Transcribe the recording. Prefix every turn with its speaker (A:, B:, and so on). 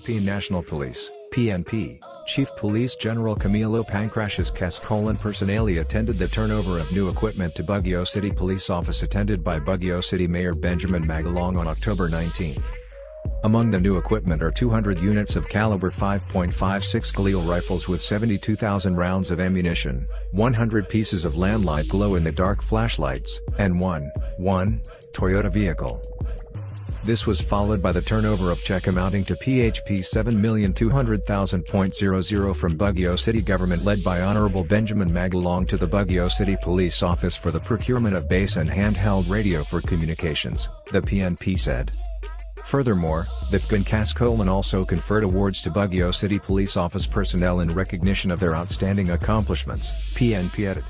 A: Philippine National Police, PNP, Chief Police General Camilo Pancratius Cascolan personally attended the turnover of new equipment to Baguio City Police Office attended by Baguio City Mayor Benjamin Magalong on October 19. Among the new equipment are 200 units of caliber 5.56 Galil rifles with 72,000 rounds of ammunition, 100 pieces of landlight glow-in-the-dark flashlights, and one Toyota vehicle. This was followed by the turnover of check amounting to PHP 7,200,000.00 from Baguio City government led by Honorable Benjamin Magalong to the Baguio City Police Office for the procurement of base and handheld radio for communications, the PNP said. Furthermore, the Cascolan also conferred awards to Baguio City Police Office personnel in recognition of their outstanding accomplishments, PNP added.